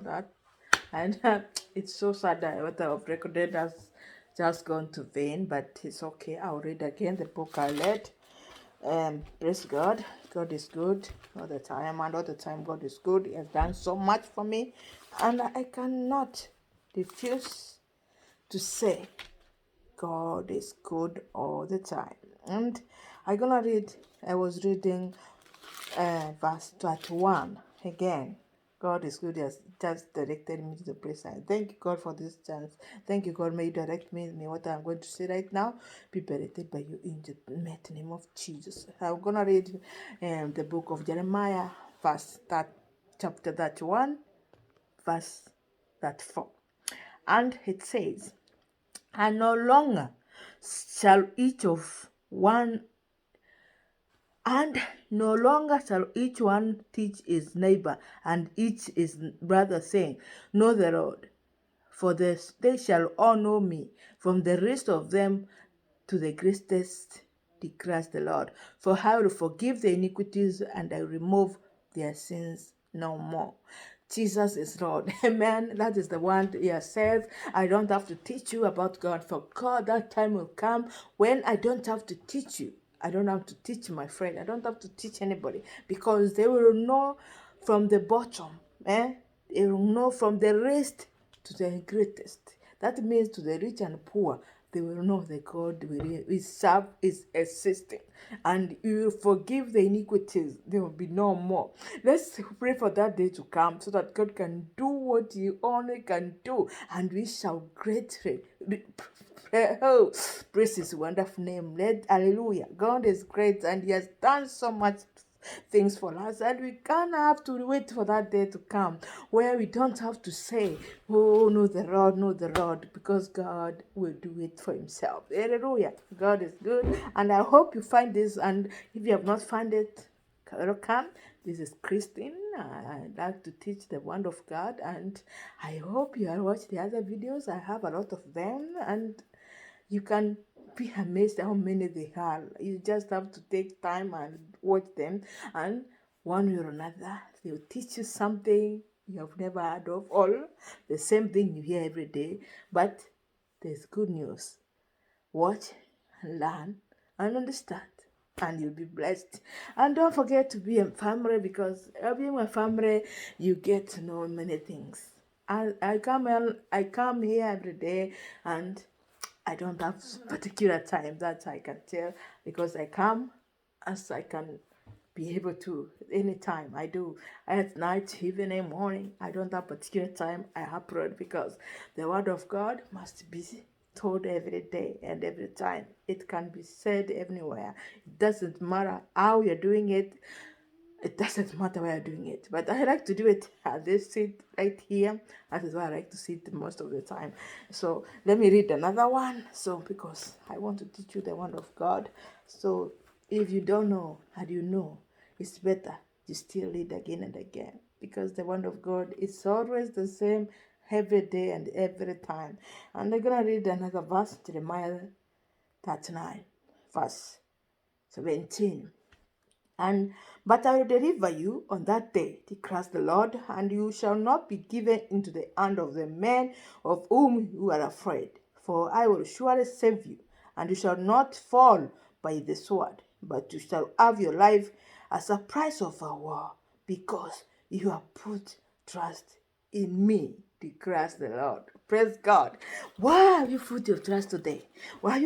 that. And it's so sad that what I've recorded has just gone to vain, but it's okay. I'll read again the book I read. Praise God. God is good all the time, and all the time God is good. He has done so much for me, and I cannot refuse to say God is good all the time. And I'm gonna read. I was reading verse 21 again. God is good. He has just directed me to the place. I thank you, God, for this chance. Thank you, God. May you direct me in what I'm going to say right now. Be directed by you in the mighty name of Jesus. I'm gonna read the book of Jeremiah, chapter 31, verse 34. And it says, and no longer shall each of one and no longer shall each one teach his neighbor and each his brother, saying, know the Lord, for this they shall all know me, from the least of them to the greatest, declares the Lord. For I will forgive their iniquities and I remove their sins no more. Jesus is Lord. Amen. That is the one he has said. I don't have to teach you about God. For God, that time will come when I don't have to teach you. I don't have to teach my friend. I don't have to teach anybody, because they will know from the bottom. They will know from the least to the greatest. That means to the rich and poor, they will know that God will serve is existing, and you will forgive the iniquities. There will be no more. Let's pray for that day to come, so that God can do what He only can do, and we shall greatly. Oh, praise His wonderful name. Hallelujah. God is great, and He has done so much things for us, and we can't have to wait for that day to come where we don't have to say, oh, know the Lord, because God will do it for Himself. Hallelujah. God is good, and I hope you find this. And if you have not found it, welcome. This is Christine. I like to teach the word of God, and I hope you have watched the other videos. I have a lot of them, and you can be amazed how many they are. You just have to take time and watch them, and one way or another, they'll teach you something you have never heard of, or the same thing you hear every day. But there's good news. Watch and learn and understand, and you'll be blessed. And don't forget to be a family, because being a family, you get to know many things. I come here every day, and I don't have particular time that I can tell, because I come as I can be able to anytime I do, at night, evening, morning. I don't have particular time I upload, because the word of God must be told every day and every time. It can be said everywhere. It doesn't matter how you're doing it. It doesn't matter where you're doing it, but I like to do it at this seat right here. That is why I like to sit most of the time. So let me read another one. So because I want to teach you the word of God. So if you don't know and you know, it's better you still read again and again, because the word of God is always the same every day and every time. And I'm gonna read another verse, Jeremiah 39, verse 17. And but I will deliver you on that day, declares the Lord, and you shall not be given into the hand of the men of whom you are afraid. For I will surely save you, and you shall not fall by the sword, but you shall have your life as a price of a war, because you have put trust in me, declares the Lord. Praise God. Why have you put your trust today? Why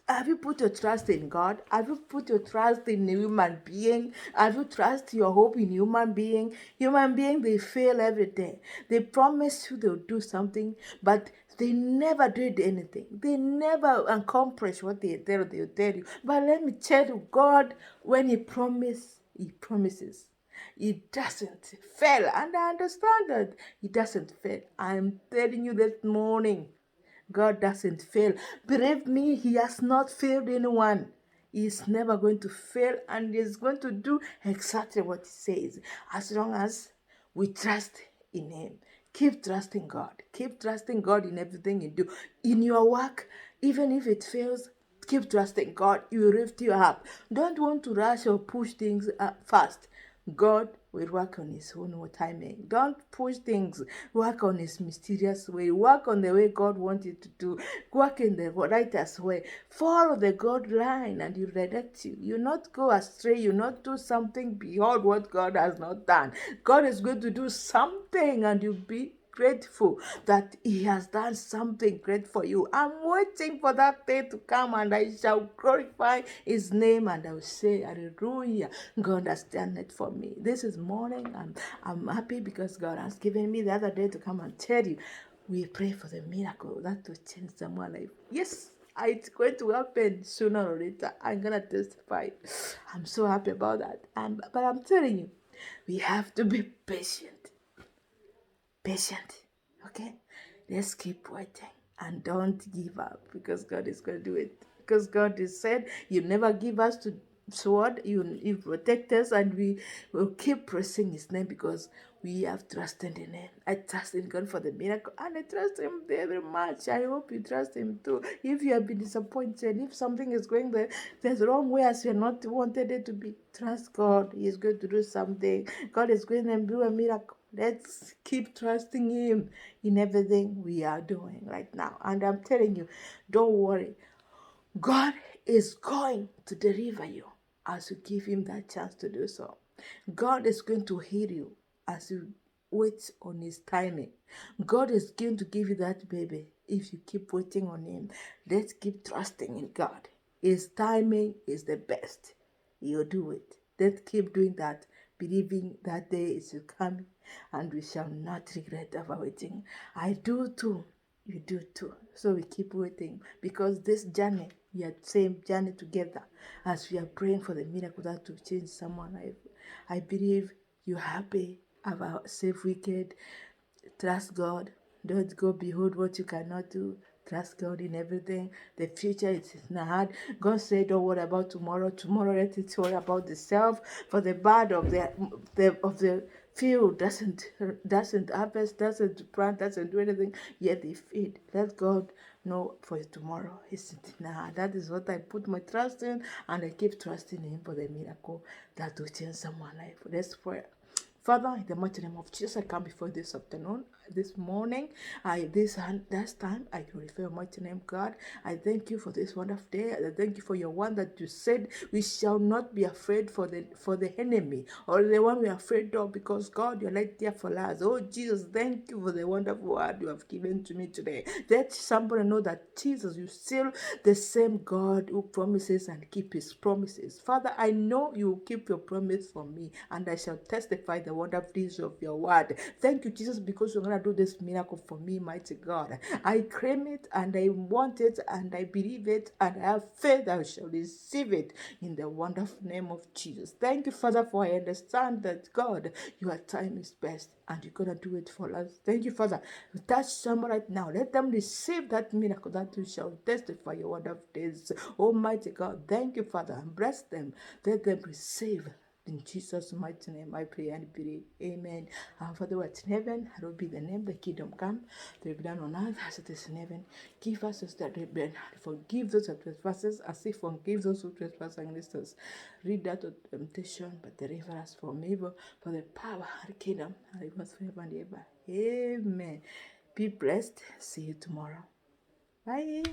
have you put your trust in God? Have you put your trust in a human being? Have you trust your hope in human being? Human being, they fail every day. They promise you they'll do something, but they never did anything. They never accomplish what they'll tell you. But let me tell you, God, when He promises. It doesn't fail. And I understand that it doesn't fail. I'm telling you this morning, God doesn't fail. Believe me, He has not failed anyone. He's never going to fail, and He's going to do exactly what He says, as long as we trust in Him. Keep trusting God. Keep trusting God in everything you do. In your work, even if it fails, keep trusting God. He will lift you up. Don't want to rush or push things fast. God will work on his own timing. Don't push things. Work on his mysterious way. Work on the way God wants you to do. Work in the righteous way. Follow the God line and you direct you. You not go astray. You not do something beyond what God has not done. God is going to do something and you be grateful that he has done something great for you. I'm waiting for that day to come and I shall glorify his name and I will say, hallelujah, God has done it for me. This is morning. I'm happy because God has given me the other day to come and tell you, we pray for the miracle that will change someone's life. Yes, it's going to happen sooner or later. I'm going to testify. I'm so happy about that. But I'm telling you, we have to be patient. Okay, let's keep waiting and don't give up because God is going to do it. Because God has said you never give us to sword, you protect us, and we will keep pressing his name because we have trusted in him. I trust in God for the miracle and I trust him very much. I hope you trust him too. If you have been disappointed, if something is going the wrong way as you're not wanted it to be, trust God. He is going to do something. God is going to do a miracle. Let's keep trusting him in everything we are doing right now. And I'm telling you, don't worry. God is going to deliver you as you give him that chance to do so. God is going to heal you as you wait on his timing. God is going to give you that baby if you keep waiting on him. Let's keep trusting in God. His timing is the best. He'll do it. Let's keep doing that, believing that day is coming and we shall not regret our waiting. I do too. You do too. So we keep waiting because this journey, we are same journey together as we are praying for the miracle that will change someone's life. I believe you're happy, have a safe weekend. Trust God. Don't go behold what you cannot do. Trust God in everything. The future is not hard. God said, don't worry about tomorrow. Tomorrow, let it worry about the self. For the bird of the field doesn't harvest, doesn't plant, doesn't do anything. Yet they feed. Let God know for tomorrow. Isn't nah. That is what I put my trust in, and I keep trusting Him for the miracle that will change someone's life. Let's pray. Father, in the mighty name of Jesus, I come before this afternoon, this morning, this time, I glorify your mighty name, God. I thank you for this wonderful day. I thank you for your one that you said we shall not be afraid for the enemy or the one we are afraid of, because God, you're right there for us. Oh Jesus, thank you for the wonderful word you have given to me today. Let somebody know that Jesus, you still the same God who promises and keep his promises. Father, I know you will keep your promise for me, and I shall testify the wonderful deeds of your word. Thank you, Jesus, because you're going to do this miracle for me, mighty God. I claim it and I want it and I believe it and I have faith I shall receive it in the wonderful name of Jesus. Thank you, Father, for I understand that, God, your time is best and you're going to do it for us. Thank you, Father. Touch someone right now. Let them receive that miracle that you shall testify your wonderful days. Almighty God, thank you, Father, and bless them. Let them receive. In Jesus' mighty name, I pray and believe. Amen. Our Father who art in heaven, hallowed be the name, the kingdom come, the will be done on earth as it is in heaven. Give us this day our daily bread, and forgive those who trespass, as if forgive those who trespass against us. Read that of temptation, but deliver us from evil. For the power and the kingdom, and it was forever and ever. Amen. Be blessed. See you tomorrow. Bye.